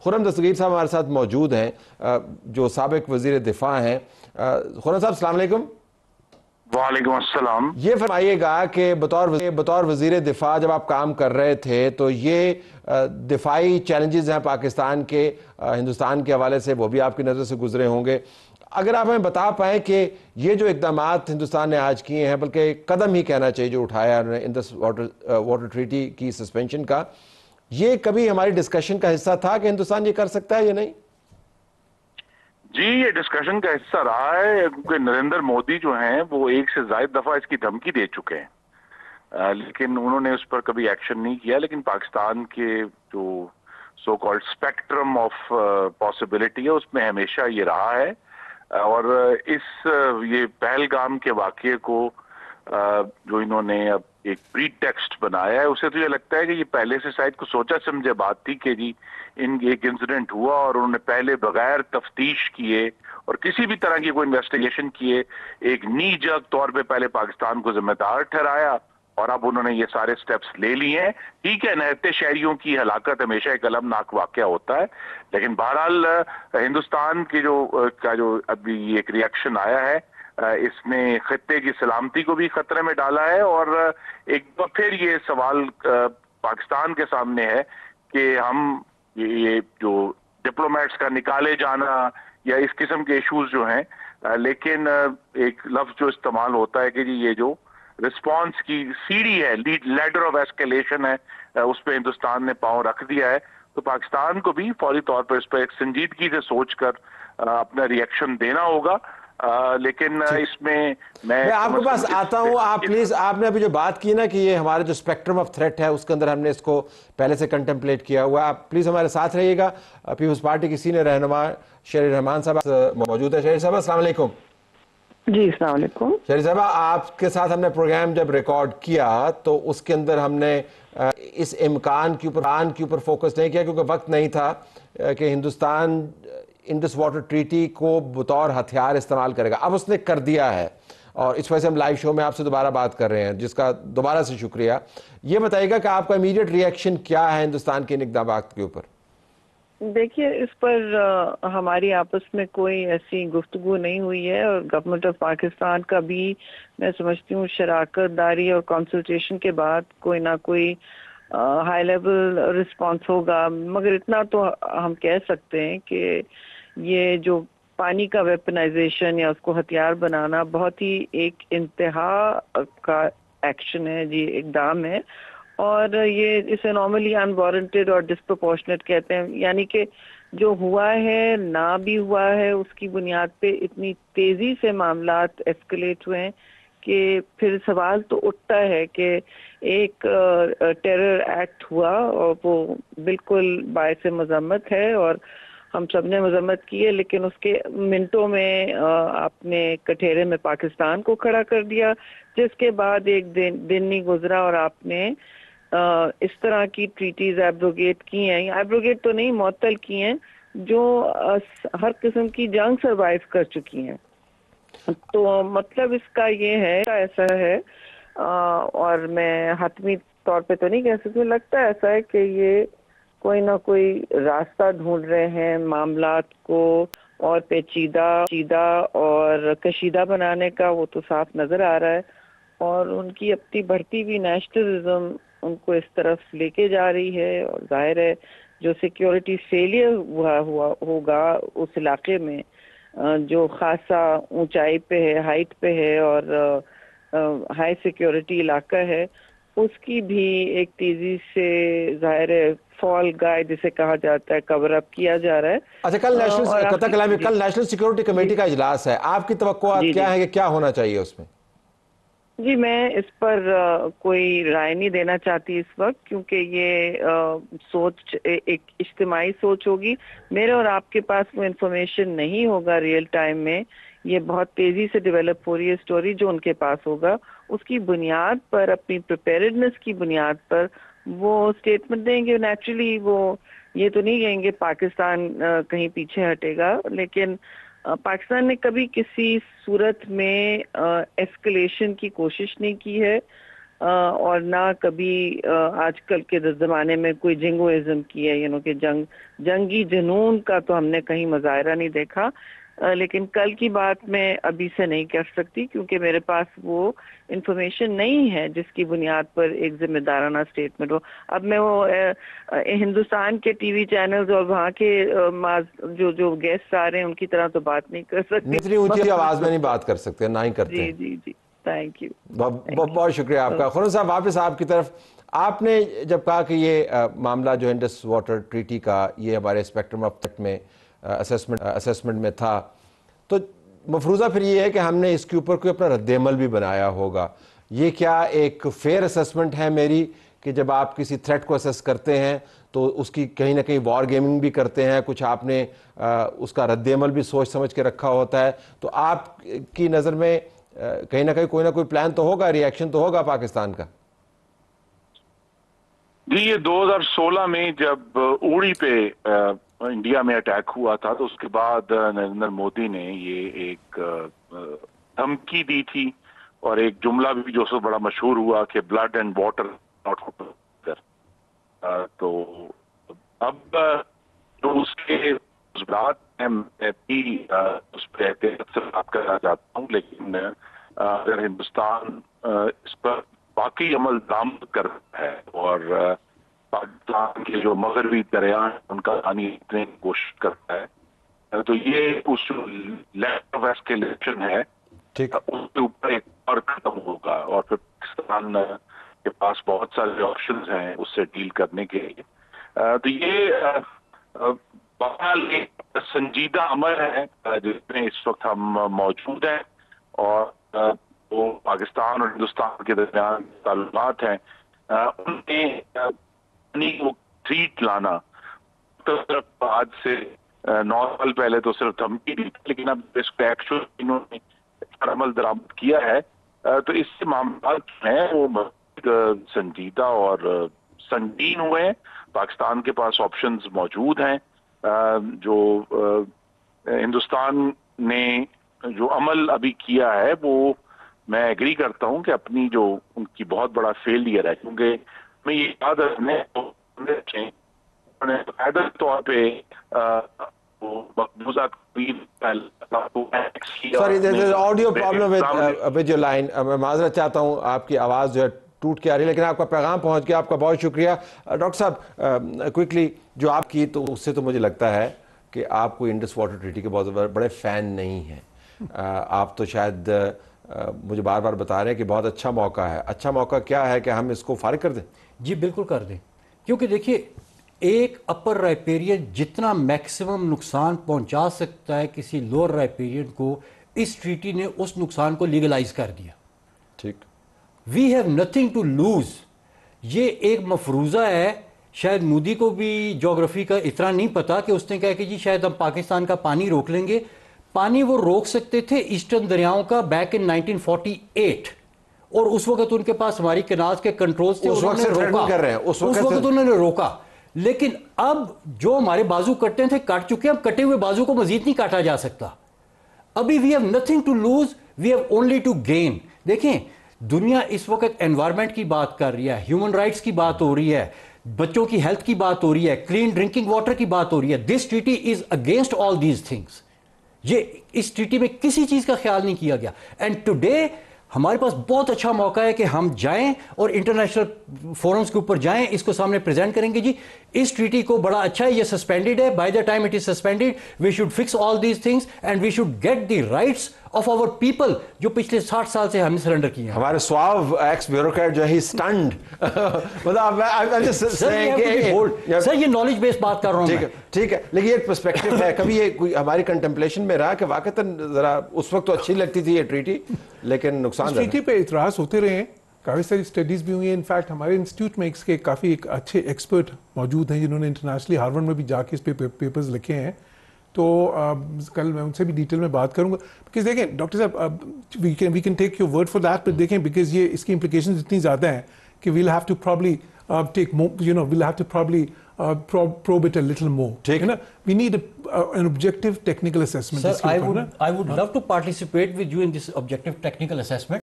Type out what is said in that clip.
خرم دستگیر صاحب ہمارے ساتھ موجود ہیں جو سابق وزیر دفاع ہیں۔ خرم صاحب السلام علیکم۔ وعلیکم السلام۔ یہ فرمائیے گا کہ بطور وزیر دفاع جب آپ کام کر رہے تھے تو یہ دفاعی چیلنجز ہیں پاکستان کے ہندوستان کے حوالے سے، وہ بھی آپ کی نظر سے گزرے ہوں گے۔ اگر آپ ہمیں بتا پائیں کہ یہ جو اقدامات ہندوستان نے آج کیے ہیں، بلکہ قدم ہی کہنا چاہیے جو اٹھایا انہوں نے انڈس واٹر ٹریٹی کی سسپینشن کا، یہ کبھی ہماری ڈسکشن کا حصہ تھا کہ ہندوستان یہ کر سکتا ہے یا نہیں؟ جی، یہ ڈسکشن کا حصہ رہا ہے کیونکہ نریندر مودی جو ہیں وہ ایک سے زائد دفعہ اس کی دھمکی دے چکے ہیں، لیکن انہوں نے اس پر کبھی ایکشن نہیں کیا۔ لیکن پاکستان کے جو so called spectrum of possibility ہے اس میں ہمیشہ یہ رہا ہے، اور یہ پہلگام کے واقعے کو جو انہوں نے اب ایک پری ٹیکسٹ بنایا ہے، اسے تو یہ لگتا ہے کہ یہ پہلے سے شاید کو سوچا سمجھے بات تھی کہ جی ایک انسیڈنٹ ہوا اور انہوں نے پہلے بغیر تفتیش کیے اور کسی بھی طرح کی کوئی انویسٹیگیشن کیے ایک نی جگ طور پہ پہلے پاکستان کو ذمہ دار ٹھہرایا، اور اب انہوں نے یہ سارے سٹیپس لے لیے ہیں۔ ٹھیک ہے، نہتے شہریوں کی ہلاکت ہمیشہ ایک المناک واقعہ ہوتا ہے، لیکن بہرحال ہندوستان کی جو ابھی ایک ریئیکشن آیا ہے اس نے خطے کی سلامتی کو بھی خطرے میں ڈالا ہے، اور ایک بار پھر یہ سوال پاکستان کے سامنے ہے کہ ہم یہ جو ڈپلومیٹس کا نکالے جانا یا اس قسم کے ایشوز جو ہیں، لیکن ایک لفظ جو استعمال ہوتا ہے کہ جی یہ جو رسپانس کی سیڑھی ہے، لیڈر آف ایسکیلیشن ہے، اس پہ ہندوستان نے پاؤں رکھ دیا ہے، تو پاکستان کو بھی فوری طور پر اس پہ ایک سنجیدگی سے سوچ کر اپنا ریئیکشن دینا ہوگا۔ لیکن اس میں میں آپ کے پاس آتا ہوں، آپ پلیز، آپ نے ابھی جو بات کی نا کہ یہ ہمارے جو اسپیکٹرم آف تھریٹ ہے اس کے اندر ہم نے اس کو پہلے سے کنٹمپلیٹ کیا ہوا ہے، آپ پلیز ہمارے ساتھ رہیے گا۔ پیپلز پارٹی کی سینئر رہنما شہری رحمان صاحب موجود ہے۔ شہری صاحب السلام علیکم۔ جی السلام علیکم۔ شہری صاحب، آپ کے ساتھ ہم نے پروگرام جب ریکارڈ کیا تو اس کے اندر ہم نے اس امکان کے اوپر فوکس نہیں کیا کیونکہ وقت نہیں تھا کہ ہندوستان انڈس واٹر ٹریٹی کو بطور ہتھیار استعمال کرے گا۔ اب اس نے کر دیا ہے، اور اس وجہ سے ہم لائیو شو میں آپ سے دوبارہ بات کر رہے ہیں، جس کا دوبارہ سے شکریہ۔ یہ بتائیے گا کہ آپ کا امیڈیٹ ریئیکشن کیا ہے ہندوستان کے ان اقدامات کے اوپر؟ دیکھیے، اس پر ہماری آپس میں کوئی ایسی گفتگو نہیں ہوئی ہے، اور گورنمنٹ آف پاکستان کا بھی میں سمجھتی ہوں شراکت داری اور کنسلٹیشن کے بعد کوئی نہ کوئی ہائی لیول رسپانس ہوگا، مگر اتنا تو ہم کہہ سکتے ہیں کہ یہ جو پانی کا ویپنائزیشن یا اس کو ہتھیار بنانا بہت ہی ایک انتہا کا ایکشن ہے، جی اقدام ہے، اور یہ اسے نارملی انوارنٹیڈ اور ڈسپروپورشنیٹ کہتے ہیں، یعنی کہ جو ہوا ہے نہ بھی ہوا ہے اس کی بنیاد پہ اتنی تیزی سے معاملات ایسکلیٹ ہوئے ہیں کہ پھر سوال تو اٹھتا ہے کہ ایک ٹیرر ایکٹ ہوا اور وہ بالکل باعث مذمت ہے اور ہم سب نے مذمت کی ہے، لیکن اس کے منٹوں میں آپ نے کٹہرے میں پاکستان کو کھڑا کر دیا، جس کے بعد ایک دن نہیں گزرا اور آپ نے اس طرح کی ٹریٹیز ایبروگیٹ کی ہیں، ایبروگیٹ تو نہیں، معطل کی ہیں، جو ہر قسم کی جنگ سروائیو کر چکی ہیں۔ تو مطلب اس کا یہ ہے، ایسا ہے، اور میں حتمی طور پہ تو نہیں کہہ سکتی، لگتا ہے ایسا ہے کہ یہ کوئی نہ کوئی راستہ ڈھونڈ رہے ہیں معاملات کو اور پیچیدہ اور کشیدہ بنانے کا، وہ تو صاف نظر آ رہا ہے، اور ان کی اپنی بڑھتی ہوئی نیشنلزم ان کو اس طرف لے کے جا رہی ہے، اور ظاہر ہے جو سیکیورٹی فیلئر ہوگا اس علاقے میں جو خاصا اونچائی پہ ہے، ہائٹ پہ ہے اور ہائی سیکیورٹی علاقہ ہے، اس کی بھی ایک تیزی سے ظاہر ہے فال گائے جسے کہا جاتا ہے کور اپ کیا جا رہا ہے۔ اچھا، کل نیشنل سیکیورٹی کمیٹی کا اجلاس ہے، آپ کی توقعات کیا ہے کہ کیا ہونا چاہیے اس میں؟ جی، میں اس پر کوئی رائے نہیں دینا چاہتی اس وقت، کیونکہ یہ سوچ ایک اجتماعی سوچ ہوگی، میرے اور آپ کے پاس وہ انفارمیشن نہیں ہوگا ریئل ٹائم میں، یہ بہت تیزی سے ڈیولپ ہو رہی ہے سٹوری، جو ان کے پاس ہوگا اس کی بنیاد پر، اپنی پریپیئرڈنس کی بنیاد پر وہ اسٹیٹمنٹ دیں گے۔ نیچرلی وہ یہ تو نہیں کہیں گے پاکستان کہیں پیچھے ہٹے گا، لیکن پاکستان نے کبھی کسی صورت میں ایسکلیشن کی کوشش نہیں کی ہے، اور نہ کبھی آج کل کے زمانے میں کوئی جنگوازم کی ہے، کہ جنگی جنون کا تو ہم نے کہیں مظاہرہ نہیں دیکھا. لیکن کل کی بات میں ابھی سے نہیں کر سکتی کیونکہ میرے پاس وہ انفارمیشن نہیں ہے جس کی بنیاد پر ایک ذمہ دارانہ اسٹیٹمنٹ ہو. اب میں وہ ہندوستان کے ٹی وی چینلز اور وہاں کے جو گیسٹ آ رہے ہیں ان کی طرح تو بات نہیں کر سکتی. اتنی اونچی آواز میں نہیں بات کر سکتے، نہ ہی کرتے. جی جی جی، تھینک یو. بہت شکریہ آپ کا. خورم صاحب، واپس آپ کی طرف. آپ نے جب کہا کہ یہ معاملہ جو انڈس واٹر ٹریٹی کا یہ ہمارے اسپیکٹرم آف تھریٹ میں اسیسمنٹ میں تھا، تو مفروضہ پھر یہ ہے کہ ہم نے اس کے اوپر کوئی اپنا رد عمل بھی بنایا ہوگا. یہ کیا ایک فیئر اسیسمنٹ ہے میری کہ جب آپ کسی تھریٹ کو اسیس کرتے ہیں تو اس کی کہیں نہ کہیں وار گیمنگ بھی کرتے ہیں، کچھ آپ نے اس کا رد عمل بھی سوچ سمجھ کے رکھا ہوتا ہے، تو آپ کی نظر میں کہیں نہ کہیں کوئی نہ کوئی پلان تو ہوگا، ری ایکشن تو ہوگا پاکستان کا؟ جی، یہ 2016 میں جب اوڑی پہ انڈیا میں اٹیک ہوا تھا تو اس کے بعد نریندر مودی نے یہ ایک دھمکی دی تھی اور ایک جملہ بھی جو سو بڑا مشہور ہوا کہ blood and water not together. تو اب جو اس کے بات ہیں میں بھی اس پہ احتیاط سے بات کرنا چاہتا ہوں، لیکن اگر ہندوستان اس پر باقی عمل درآمد کر رہا ہے اور پاکستان کے جو مغربی دریا ہیں ان کا پانی اتنے کی کوشش کرتا ہے تو یہ اس جو لیول آف ایسکیلیشن ہے اس کے اوپر ایک اور ختم ہوگا اور پھر پاکستان کے پاس بہت سارے آپشنز ہیں اس سے ڈیل کرنے کے لیے. تو یہ بہرحال ایک سنجیدہ عمل ہے جس میں اس وقت ہم موجود ہیں اور وہ پاکستان اور ہندوستان کے درمیان تعلقات ہیں ان میں وہ ٹریٹ لانا تو صرف آج سے 9 سال پہلے تو صرف دھمکی دی، لیکن اب اس کو ایکچوئل انہوں نے عمل درآمد کیا ہے تو اس سے معاملات ہیں وہ سنجیدہ اور سنگین ہوئے ہیں. پاکستان کے پاس آپشنز موجود ہیں. جو ہندوستان نے جو عمل ابھی کیا ہے وہ میں ایگری کرتا ہوں کہ اپنی جو ان کی بہت بڑا فیلئر ہے، کیونکہ میں یہ یاد رکھنے قاعدہ طور پہ مقبوضہ audio problem with your line. میں معذرت چاہتا ہوں، آپ کی آواز جو ہے ٹوٹ کے آ رہی ہے، لیکن آپ کا پیغام پہنچ گیا. آپ کا بہت شکریہ. ڈاکٹر صاحب کوئکلی جو آپ کی، تو اس سے تو مجھے لگتا ہے کہ آپ کوئی انڈس واٹر ٹریٹی کے بہت بڑے فین نہیں ہیں. آپ تو شاید مجھے بار بار بتا رہے ہیں کہ بہت اچھا موقع ہے. اچھا موقع کیا ہے کہ ہم اس کو فارغ کر دیں؟ جی بالکل کر دیں، کیونکہ دیکھیے ایک اپر رائپیرین جتنا میکسیمم نقصان پہنچا سکتا ہے کسی لوور رائپیرین کو، اس ٹریٹی نے اس نقصان کو لیگلائز کر دیا. ٹھیک، we have nothing to lose. یہ ایک مفروضہ ہے. شاید مودی کو بھی جغرافی کا اتنا نہیں پتا کہ اس نے کہا کہ جی شاید ہم پاکستان کا پانی روک لیں گے. پانی وہ روک سکتے تھے ایسٹرن دریاؤں کا بیک ان 1948، اور اس وقت ان کے پاس ہماری کنالز کے کنٹرولز تھے، اس وقت انہوں نے روکا. لیکن اب جو ہمارے بازو کٹنے تھے کٹ چکے، اب کٹے ہوئے بازو کو مزید نہیں کاٹا جا سکتا. ابھی we have nothing to lose, we have only to gain. دیکھیں دنیا اس وقت انوائرمنٹ کی بات کر رہی ہے، ہیومن رائٹس کی بات ہو رہی ہے، بچوں کی ہیلتھ کی بات ہو رہی ہے، کلین ڈرنکنگ واٹر کی بات ہو رہی ہے. This treaty is against all these things. یہ اس ٹریٹی میں کسی چیز کا خیال نہیں کیا گیا. اینڈ ٹوڈے ہمارے پاس بہت اچھا موقع ہے کہ ہم جائیں اور انٹرنیشنل فورمز کے اوپر جائیں، اس کو سامنے پریزنٹ کریں گے جی اس ٹریٹی کو بڑا اچھا ہے، یہ سسپینڈڈ ہے. By the time it is suspended we should fix all these things and we should get the rights of our people جو پچھلے 60 سال سے ہم سرنڈر کیے ہیں. ہمارے سواو ایکس بیوروکریٹ جو ہے اسٹنڈ. سر یہ نالج بیس بات کر رہا ہوں. ٹھیک ہے، لیکن ایک پرسپیکٹو ہے. کبھی یہ کوئی ہماری کنٹمپلیشن میں رہا کہ واقعتاً ذرا اس وقت تو اچھی لگتی تھی یہ ٹریٹی، لیکن نقصان ٹریٹی پہ اعتراض ہوتے رہے ہیں. کافی ساری اسٹڈیز بھی ہوئی ہیں. انفیکٹ ہمارے انسٹیٹیوٹ میں اس کے کافی ایک اچھے ایکسپرٹ موجود ہیں جنہوں نے انٹرنیشنلی ہارورڈ میں بھی جا کے اس پہ پیپرز لکھے ہیں. تو کل میں ان سے بھی ڈیٹیل میں بات کروں گا. بیکاز دیکھیں ڈاکٹر صاحب we can take your word for that, but دیکھیں بیکاز یہ اس کی امپلیکیشنز اتنی زیادہ ہیں کہ we'll have to probably take we'll have to probably probe it a little more. We need an objective technical assessment. Sir, I would love to participate with you in this objective technical assessment.